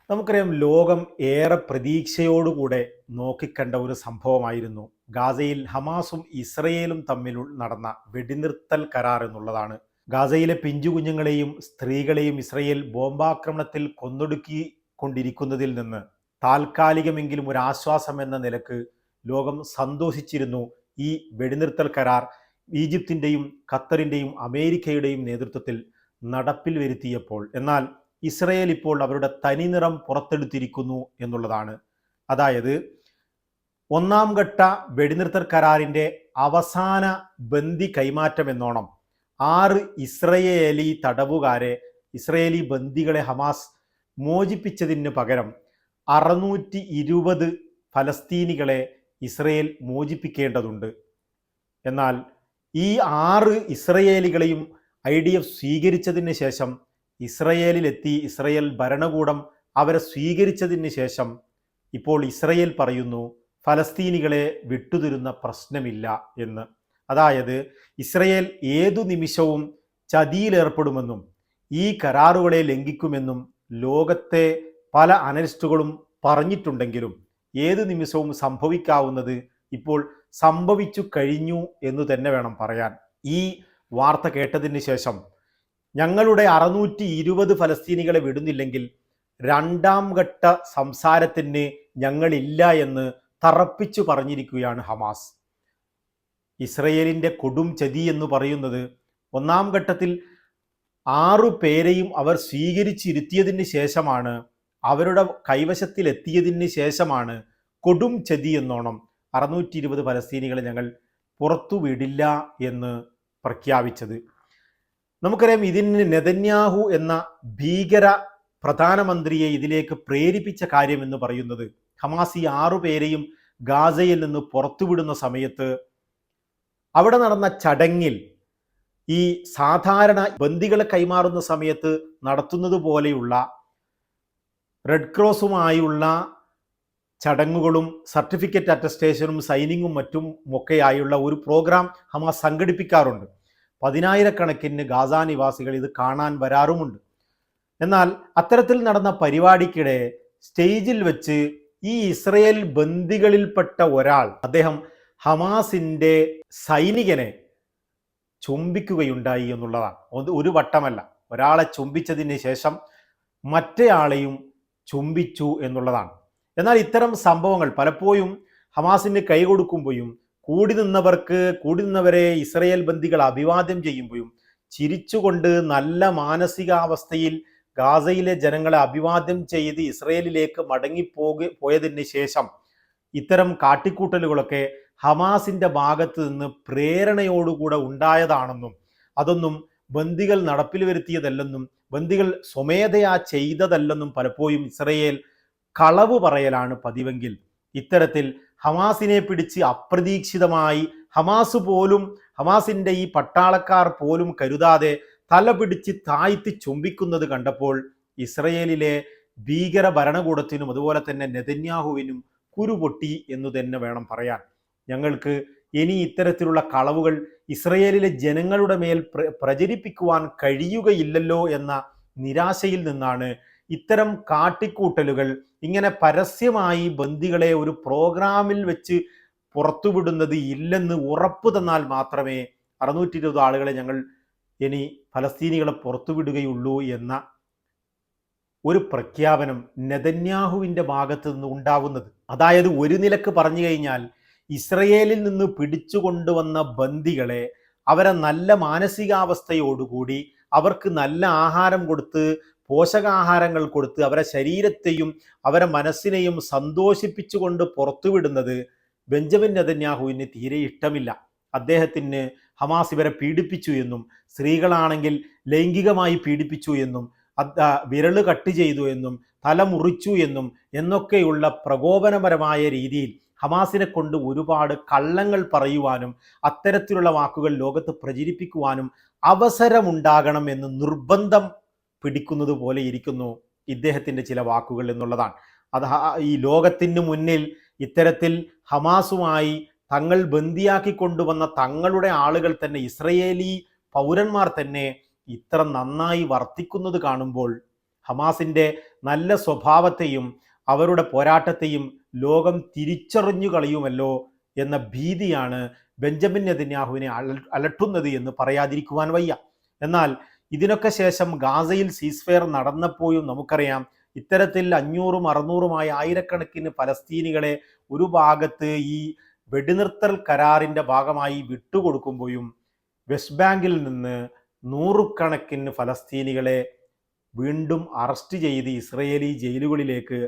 നമുക്കറിയാം, ലോകം ഏറെ പ്രതീക്ഷയോടുകൂടെ നോക്കിക്കണ്ട ഒരു സംഭവമായിരുന്നു ഗാസയിൽ ഹമാസും ഇസ്രയേലും തമ്മിൽ നടന്ന വെടിനിർത്തൽ കരാർ എന്നുള്ളതാണ്. ഗാസയിലെ പിഞ്ചുകുഞ്ഞുങ്ങളെയും സ്ത്രീകളെയും ഇസ്രയേൽ ബോംബാക്രമണത്തിൽ കൊന്നൊടുക്കി കൊണ്ടിരിക്കുന്നതിൽ നിന്ന് താൽക്കാലികമെങ്കിലും ഒരു ആശ്വാസം എന്ന നിലക്ക് ലോകം സന്തോഷിച്ചിരുന്നു ഈ വെടിനിർത്തൽ കരാർ ഈജിപ്തിൻ്റെയും ഖത്തറിൻ്റെയും അമേരിക്കയുടെയും നേതൃത്വത്തിൽ നടപ്പിൽ വരുത്തിയപ്പോൾ. എന്നാൽ ഇസ്രയേൽ ഇപ്പോൾ അവരുടെ തനിനിറം പുറത്തെടുത്തിരിക്കുന്നു എന്നുള്ളതാണ്. അതായത്, ഒന്നാം ഘട്ട വെടിനിർത്തൽ കരാറിൻ്റെ അവസാന ബന്ദി കൈമാറ്റം എന്നോണം 6 ഇസ്രയേലി തടവുകാരെ, ഇസ്രയേലി ബന്ദികളെ ഹമാസ് മോചിപ്പിച്ചതിന് പകരം 620 ഫലസ്തീനികളെ ഇസ്രയേൽ മോചിപ്പിക്കേണ്ടതുണ്ട്. എന്നാൽ ഈ 6 ഇസ്രയേലികളെയും IDF സ്വീകരിച്ചതിന് ശേഷം, ഇസ്രയേലിലെത്തി ഇസ്രയേൽ ഭരണകൂടം അവരെ സ്വീകരിച്ചതിന് ശേഷം ഇപ്പോൾ ഇസ്രയേൽ പറയുന്നു ഫലസ്തീനികളെ വിട്ടുതരുന്ന പ്രശ്നമില്ല എന്ന്. അതായത്, ഇസ്രയേൽ ഏതു നിമിഷവും ചതിയിലേർപ്പെടുമെന്നും ഈ കരാറുകളെ ലംഘിക്കുമെന്നും ലോകത്തെ പല അനലിസ്റ്റുകളും പറഞ്ഞിട്ടുണ്ടെങ്കിലും ഏതു നിമിഷവും സംഭവിക്കാവുന്നത് ഇപ്പോൾ സംഭവിച്ചു കഴിഞ്ഞു എന്ന് തന്നെ വേണം പറയാൻ. ഈ വാർത്ത കേട്ടതിന് ശേഷം ഞങ്ങളുടെ 620 ഫലസ്തീനികളെ വിടുന്നില്ലെങ്കിൽ രണ്ടാം ഘട്ട സംസാരത്തിന് ഞങ്ങളില്ല എന്ന് തറപ്പിച്ചു പറഞ്ഞിരിക്കുകയാണ് ഹമാസ്. ഇസ്രയേലിൻ്റെ കൊടും ചതി എന്ന് പറയുന്നത്, ഒന്നാം ഘട്ടത്തിൽ 6 പേരെയും അവർ സ്വീകരിച്ചിരുത്തിയതിന് ശേഷമാണ്, അവരുടെ കൈവശത്തിലെത്തിയതിന് ശേഷമാണ് കൊടും ചതി എന്നോണം 620 ഫലസ്തീനികളെ ഞങ്ങൾ പുറത്തുവിടില്ല എന്ന് പ്രഖ്യാപിച്ചത്. നമുക്കറിയാം, ഇതിന് നെതന്യാഹു എന്ന ഭീകര പ്രധാനമന്ത്രിയെ ഇതിലേക്ക് പ്രേരിപ്പിച്ച കാര്യം എന്ന് പറയുന്നത്, ഹമാസ് ഈ 6 പേരെയും ഗാസയിൽ നിന്ന് പുറത്തുവിടുന്ന സമയത്ത് അവിടെ നടന്ന ചടങ്ങിൽ, ഈ സാധാരണ ബന്ദികളെ കൈമാറുന്ന സമയത്ത് നടത്തുന്നത് പോലെയുള്ള റെഡ് ക്രോസുമായുള്ള ചടങ്ങുകളും സർട്ടിഫിക്കറ്റ് അറ്റസ്റ്റേഷനും സൈനിങ്ങും മറ്റും ഒക്കെയായുള്ള ഒരു പ്രോഗ്രാം ഹമാസ് സംഘടിപ്പിക്കാറുണ്ട്. 10,000-കണക്കിന് ഗാസ നിവാസികൾ ഇത് കാണാൻ വരാറുമുണ്ട്. എന്നാൽ അത്തരത്തിൽ നടന്ന പരിപാടിക്കിടെ സ്റ്റേജിൽ വെച്ച് ഈ ഇസ്രയേൽ ബന്ദികളിൽപ്പെട്ട ഒരാൾ, അദ്ദേഹം ഹമാസിൻ്റെ സൈനികനെ ചുംബിക്കുകയുണ്ടായി എന്നുള്ളതാണ്. ഒരു വട്ടമല്ല, ഒരാളെ ചുംബിച്ചതിന് ശേഷം മറ്റേയാളെയും ചുംബിച്ചു എന്നുള്ളതാണ്. എന്നാൽ ഇത്തരം സംഭവങ്ങൾ പലപ്പോഴും ഹമാസിന് കൈ കൊടുക്കുമ്പോഴും കൂടി നിന്നവരെ ഇസ്രയേൽ ബന്ദികൾ അഭിവാദ്യം ചെയ്യുമ്പോഴും ചിരിച്ചുകൊണ്ട് നല്ല മാനസികാവസ്ഥയിൽ ഗാസയിലെ ജനങ്ങളെ അഭിവാദ്യം ചെയ്ത് ഇസ്രയേലിലേക്ക് പോയതിന് ശേഷം ഇത്തരം കാട്ടിക്കൂട്ടലുകളൊക്കെ ഹമാസിൻ്റെ ഭാഗത്ത് നിന്ന് പ്രേരണയോടുകൂടെ ഉണ്ടായതാണെന്നും അതൊന്നും ബന്ദികൾ നടപ്പിൽ വരുത്തിയതല്ലെന്നും ബന്ദികൾ സ്വമേധയാ ചെയ്തതല്ലെന്നും പലപ്പോഴും ഇസ്രയേൽ കളവ് പറയലാണ് പതിവെങ്കിൽ, ഇത്തരത്തിൽ ഹമാസിനെ പിടിച്ച് അപ്രതീക്ഷിതമായി ഹമാസിൻ്റെ ഈ പട്ടാളക്കാർ പോലും കരുതാതെ തല പിടിച്ച് താഴ്ത്തി ചുംബിക്കുന്നത് കണ്ടപ്പോൾ ഇസ്രയേലിലെ ഭീകര ഭരണകൂടത്തിനും അതുപോലെ തന്നെ നെതന്യാഹുവിനും കുരുപൊട്ടി എന്ന് തന്നെ വേണം പറയാൻ. ഞങ്ങൾക്ക് ഇനി ഇത്തരത്തിലുള്ള കളവുകൾ ഇസ്രയേലിലെ ജനങ്ങളുടെ മേൽ പ്രചരിപ്പിക്കുവാൻ കഴിയുകയില്ലല്ലോ എന്ന നിരാശയിൽ നിന്നാണ് ഇത്തരം കാട്ടിക്കൂട്ടലുകൾ, ഇങ്ങനെ പരസ്യമായി ബന്ദികളെ ഒരു പ്രോഗ്രാമിൽ വെച്ച് പുറത്തുവിടുന്നത് ഇല്ലെന്ന് ഉറപ്പ് തന്നാൽ മാത്രമേ 620 ആളുകളെ ഞങ്ങൾ ഇനി ഫലസ്തീനികളെ പുറത്തുവിടുകയുള്ളൂ എന്ന ഒരു പ്രഖ്യാപനം നെതന്യാഹുവിൻ്റെ ഭാഗത്ത് നിന്ന് ഉണ്ടാവുന്നത്. അതായത്, ഒരു നിലക്ക് പറഞ്ഞു കഴിഞ്ഞാൽ ഇസ്രയേലിൽ നിന്ന് പിടിച്ചുകൊണ്ടുവന്ന ബന്ദികളെ അവരെ നല്ല മാനസികാവസ്ഥയോടുകൂടി അവർക്ക് നല്ല ആഹാരം കൊടുത്ത്, പോഷകാഹാരങ്ങൾ കൊടുത്ത് അവരെ ശരീരത്തെയും അവരെ മനസ്സിനെയും സന്തോഷിപ്പിച്ചുകൊണ്ട് പുറത്തുവിടുന്നത് ബെഞ്ചമിൻ നെതന്യാഹുവിന് തീരെ ഇഷ്ടമില്ല. അദ്ദേഹത്തിന് ഹമാസ് ഇവരെ പീഡിപ്പിച്ചു എന്നും സ്ത്രീകളാണെങ്കിൽ ലൈംഗികമായി പീഡിപ്പിച്ചു എന്നും വിരല് കട്ട് ചെയ്തു എന്നും തല മുറിച്ചു എന്നൊക്കെയുള്ള പ്രകോപനപരമായ രീതിയിൽ ഹമാസിനെ കൊണ്ട് ഒരുപാട് കള്ളങ്ങൾ പറയുവാനും അത്തരത്തിലുള്ള വാക്കുകൾ ലോകത്ത് പ്രചരിപ്പിക്കുവാനും അവസരമുണ്ടാകണം എന്ന് നിർബന്ധം പിടിക്കുന്നത് പോലെ ഇരിക്കുന്നു ഇദ്ദേഹത്തിൻ്റെ ചില വാക്കുകൾ എന്നുള്ളതാണ്. അത് ഈ ലോകത്തിന് മുന്നിൽ ഇത്തരത്തിൽ ഹമാസുമായി തങ്ങൾ ബന്ദിയാക്കി കൊണ്ടുവന്ന തങ്ങളുടെ ആളുകൾ തന്നെ, ഇസ്രയേലി പൗരന്മാർ തന്നെ ഇത്ര നന്നായി വർത്തിക്കുന്നത് കാണുമ്പോൾ ഹമാസിൻ്റെ നല്ല സ്വഭാവത്തെയും അവരുടെ പോരാട്ടത്തെയും ലോകം തിരിച്ചറിഞ്ഞു കളയുമല്ലോ എന്ന ഭീതിയാണ് ബെഞ്ചമിൻ നെതന്യാഹുവിനെ അലട്ടുന്നത് എന്ന് പറയാതിരിക്കുവാൻ വയ്യ. എന്നാൽ ഇതിനൊക്കെ ശേഷം ഗാസയിൽ സീസ്ഫയർ നടന്നപ്പോഴും നമുക്കറിയാം, ഇത്തരത്തിൽ 500ഉം 600ഉമായ ആയിരക്കണക്കിന് ഫലസ്തീനികളെ ഒരു ഭാഗത്ത് ഈ വെടിനിർത്തൽ കരാറിൻ്റെ ഭാഗമായി വിട്ടുകൊടുക്കുമ്പോഴും വെസ്റ്റ് ബാങ്കിൽ നിന്ന് നൂറുകണക്കിന് ഫലസ്തീനികളെ വീണ്ടും അറസ്റ്റ് ചെയ്ത് ഇസ്രയേലി ജയിലുകളിലേക്ക്,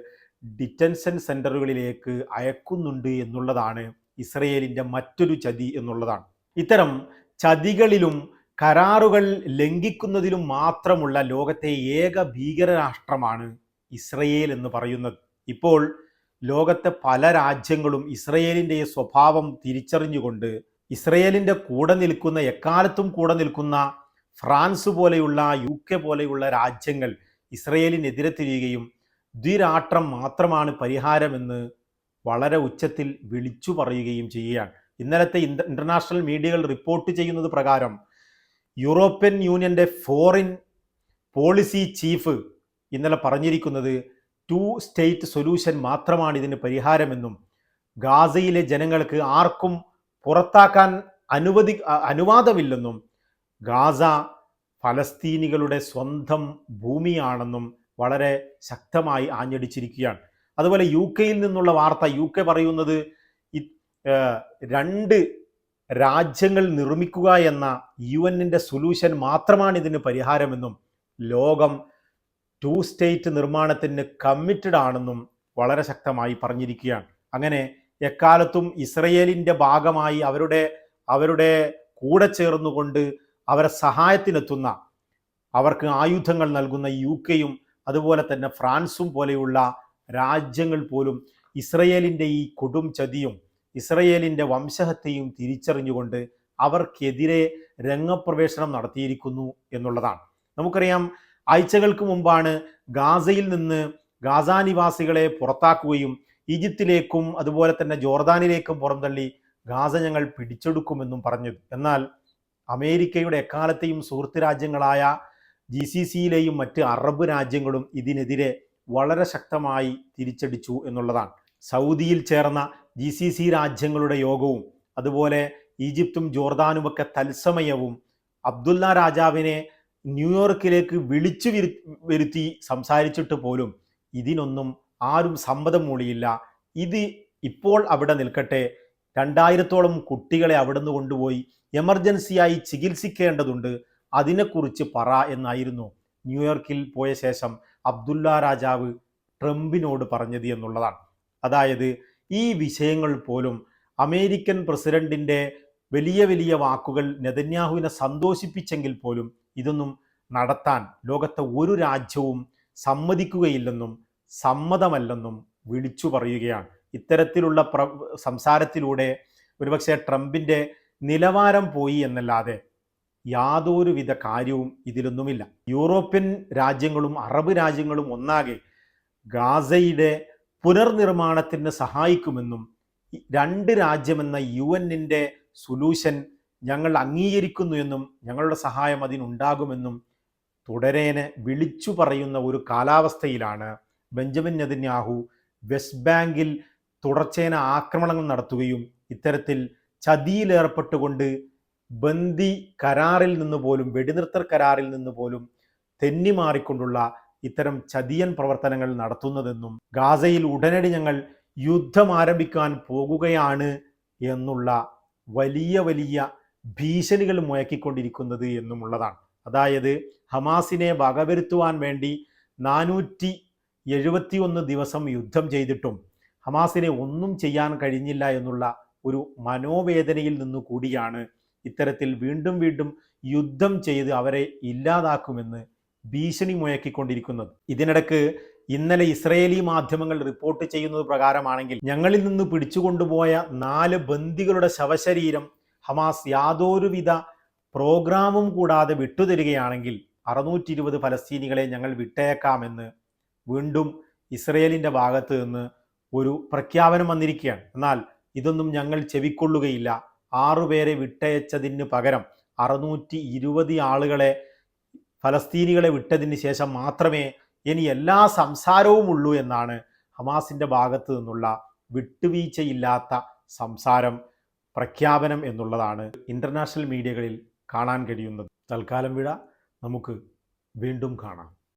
ഡിറ്റൻഷൻ സെൻ്ററുകളിലേക്ക് അയക്കുന്നുണ്ട് എന്നുള്ളതാണ് ഇസ്രയേലിൻ്റെ മറ്റൊരു ചതി എന്നുള്ളതാണ്. ഇത്തരം ചതികളിലും കരാറുകൾ ലംഘിക്കുന്നതിലും മാത്രമുള്ള ലോകത്തെ ഏക ഭീകരരാഷ്ട്രമാണ് ഇസ്രയേൽ എന്ന് പറയുന്നത്. ഇപ്പോൾ ലോകത്തെ പല രാജ്യങ്ങളും ഇസ്രയേലിൻ്റെ സ്വഭാവം തിരിച്ചറിഞ്ഞുകൊണ്ട് ഇസ്രയേലിൻ്റെ കൂടെ നിൽക്കുന്ന, എക്കാലത്തും കൂടെ നിൽക്കുന്ന ഫ്രാൻസ് പോലെയുള്ള, UK പോലെയുള്ള രാജ്യങ്ങൾ ഇസ്രയേലിനെതിരെ തിരിയുകയും ദ്വിരാഷ്ട്രം മാത്രമാണ് പരിഹാരമെന്ന് വളരെ ഉച്ചത്തിൽ വിളിച്ചു പറയുകയും ചെയ്യുകയാണ്. ഇന്നലത്തെ ഇന്റർനാഷണൽ മീഡിയകൾ റിപ്പോർട്ട് ചെയ്യുന്നത് പ്രകാരം യൂറോപ്യൻ യൂണിയന്റെ ഫോറിൻ പോളിസി ചീഫ് ഇന്നലെ പറഞ്ഞിരിക്കുന്നത് 2 സ്റ്റേറ്റ് സൊല്യൂഷൻ മാത്രമാണ് ഇതിന് പരിഹാരമെന്നും ഗാസയിലെ ജനങ്ങൾക്ക് ആർക്കും പുറത്താക്കാൻ അനുവാദമില്ലെന്നും ഗാസ ഫലസ്തീനികളുടെ സ്വന്തം ഭൂമിയാണെന്നും വളരെ ശക്തമായി ആഞ്ഞടിച്ചിരിക്കുകയാണ്. അതുപോലെ UK നിന്നുള്ള വാർത്ത, UK പറയുന്നത് 2 രാജ്യങ്ങൾ നിർമ്മിക്കുക എന്ന UN സൊല്യൂഷൻ മാത്രമാണ് ഇതിന് പരിഹാരമെന്നും ലോകം 2 സ്റ്റേറ്റ് നിർമ്മാണത്തിന് കമ്മിറ്റഡ് ആണെന്നും വളരെ ശക്തമായി പറഞ്ഞിരിക്കുകയാണ്. അങ്ങനെ എക്കാലത്തും ഇസ്രയേലിൻ്റെ ഭാഗമായി അവരുടെ കൂടെ ചേർന്നുകൊണ്ട് അവരെ സഹായത്തിനെത്തുന്ന, അവർക്ക് ആയുധങ്ങൾ നൽകുന്ന UKയും അതുപോലെ തന്നെ ഫ്രാൻസും പോലെയുള്ള രാജ്യങ്ങൾ പോലും ഇസ്രയേലിൻ്റെ ഈ കൊടും ചതിയും ഇസ്രയേലിൻ്റെ വംശഹത്യയും തിരിച്ചറിഞ്ഞുകൊണ്ട് അവർക്കെതിരെ രംഗപ്രവേശനം നടത്തിയിരിക്കുന്നു എന്നുള്ളതാണ്. നമുക്കറിയാം, ആഴ്ചകൾക്ക് മുമ്പാണ് ഗാസയിൽ നിന്ന് ഗാസ നിവാസികളെ പുറത്താക്കുകയും ഈജിപ്തിലേക്കും അതുപോലെ തന്നെ ജോർദാനിലേക്കും പുറംതള്ളി ഗാസ ഞങ്ങൾ പിടിച്ചെടുക്കുമെന്നും പറഞ്ഞത്. എന്നാൽ അമേരിക്കയുടെ എക്കാലത്തെയും സുഹൃത്ത് രാജ്യങ്ങളായ GCCയിലെയും മറ്റ് അറബ് രാജ്യങ്ങളും ഇതിനെതിരെ വളരെ ശക്തമായി തിരിച്ചടിച്ചു എന്നുള്ളതാണ്. സൗദിയിൽ ചേർന്ന GCC രാജ്യങ്ങളുടെ യോഗവും അതുപോലെ ഈജിപ്തും ജോർദാനുമൊക്കെ തത്സമയവും അബ്ദുള്ള രാജാവിനെ ന്യൂയോർക്കിലേക്ക് വിളിച്ചു വരുത്തി സംസാരിച്ചിട്ട് പോലും ഇതിനൊന്നും ആരും സമ്മതം മൂളിയില്ല. ഇത് ഇപ്പോൾ അവിടെ നിൽക്കട്ടെ, 2000ഓളം കുട്ടികളെ അവിടുന്ന് കൊണ്ടുപോയി എമർജൻസിയായി ചികിത്സിക്കേണ്ടതുണ്ട്, അതിനെക്കുറിച്ച് പറ എന്നായിരുന്നു ന്യൂയോർക്കിൽ പോയ ശേഷം അബ്ദുള്ള രാജാവ് ട്രംപിനോട് പറഞ്ഞത് എന്നുള്ളതാണ്. അതായത് ഈ വിഷയങ്ങൾ പോലും അമേരിക്കൻ പ്രസിഡന്റിൻ്റെ വലിയ വലിയ വാക്കുകൾ നെതന്യാഹുവിനെ സന്തോഷിപ്പിച്ചെങ്കിൽ പോലും ഇതൊന്നും നടത്താൻ ലോകത്തെ ഒരു രാജ്യവും സമ്മതിക്കുകയില്ലെന്നും സമ്മതമല്ലെന്നും വിളിച്ചു പറയുകയാണ്. ഇത്തരത്തിലുള്ള സംസാരത്തിലൂടെ ഒരുപക്ഷെ ട്രംപിൻ്റെ നിലവാരം പോയി എന്നല്ലാതെ യാതൊരുവിധ കാര്യവും ഇതിലൊന്നുമില്ല. യൂറോപ്യൻ രാജ്യങ്ങളും അറബ് രാജ്യങ്ങളും ഒന്നാകെ ഗാസയുടെ പുനർനിർമ്മാണത്തിന് സഹായിക്കുമെന്നും 2 രാജ്യമെന്ന UN സൊല്യൂഷൻ ഞങ്ങൾ അംഗീകരിക്കുന്നു എന്നും ഞങ്ങളുടെ സഹായം അതിനുണ്ടാകുമെന്നും തുടരേനെ വിളിച്ചു പറയുന്ന ഒരു കാലാവസ്ഥയിലാണ് ബെഞ്ചമിൻ നെതന്യാഹു വെസ്റ്റ് ബാങ്കിൽ തുടർച്ചയായ ആക്രമണങ്ങൾ നടത്തുകയും ഇത്തരത്തിൽ ചതിയിലേർപ്പെട്ടുകൊണ്ട് ബന്ദി കരാറിൽ നിന്ന് പോലും, വെടിനിർത്തൽ കരാറിൽ നിന്ന് പോലും തെന്നിമാറിക്കൊണ്ടുള്ള ഇത്തരം ചതിയൻ പ്രവർത്തനങ്ങൾ നടത്തുന്നതെന്നും ഗാസയിൽ ഉടനടി ഞങ്ങൾ യുദ്ധം ആരംഭിക്കാൻ പോകുകയാണ് എന്നുള്ള വലിയ വലിയ ഭീഷണികൾ മുഴക്കിക്കൊണ്ടിരിക്കുന്നത് എന്നുമുള്ളതാണ്. അതായത് ഹമാസിനെ വകവരുത്തുവാൻ വേണ്ടി 471 ദിവസം യുദ്ധം ചെയ്തിട്ടും ഹമാസിനെ ഒന്നും ചെയ്യാൻ കഴിഞ്ഞില്ല എന്നുള്ള ഒരു മനോവേദനയിൽ നിന്നു കൂടിയാണ് ഇത്തരത്തിൽ വീണ്ടും വീണ്ടും യുദ്ധം ചെയ്ത് അവരെ ഇല്ലാതാക്കുമെന്ന് ഭീഷണി മുഴക്കിക്കൊണ്ടിരിക്കുന്നത്. ഇതിനിടക്ക് ഇന്നലെ ഇസ്രയേലി മാധ്യമങ്ങൾ റിപ്പോർട്ട് ചെയ്യുന്നത് പ്രകാരമാണെങ്കിൽ ഞങ്ങളിൽ നിന്ന് പിടിച്ചുകൊണ്ടുപോയ 4 ബന്ദികളുടെ ശവശരീരം ഹമാസ് യാതൊരുവിധ പ്രോഗ്രാമും കൂടാതെ വിട്ടുതരികയാണെങ്കിൽ 620 ഫലസ്തീനികളെ ഞങ്ങൾ വിട്ടേക്കാമെന്ന് വീണ്ടും ഇസ്രയേലിൻ്റെ ഭാഗത്ത് നിന്ന് ഒരു പ്രഖ്യാപനം വന്നിരിക്കുകയാണ്. എന്നാൽ ഇതൊന്നും ഞങ്ങൾ ചെവിക്കൊള്ളുകയില്ല. 6 പേരെ വിട്ടയച്ചതിന് പകരം 620 ആളുകളെ, ഫലസ്തീനികളെ വിട്ടതിന് ശേഷം മാത്രമേ ഇനി എല്ലാ സംസാരവും ഉള്ളൂ എന്നാണ് ഹമാസിൻ്റെ ഭാഗത്ത് നിന്നുള്ള വിട്ടുവീഴ്ചയില്ലാത്ത സംസാരം, പ്രഖ്യാപനം എന്നുള്ളതാണ് ഇൻ്റർനാഷണൽ മീഡിയകളിൽ കാണാൻ കഴിയുന്നത്. തൽക്കാലം വിട, നമുക്ക് വീണ്ടും കാണാം.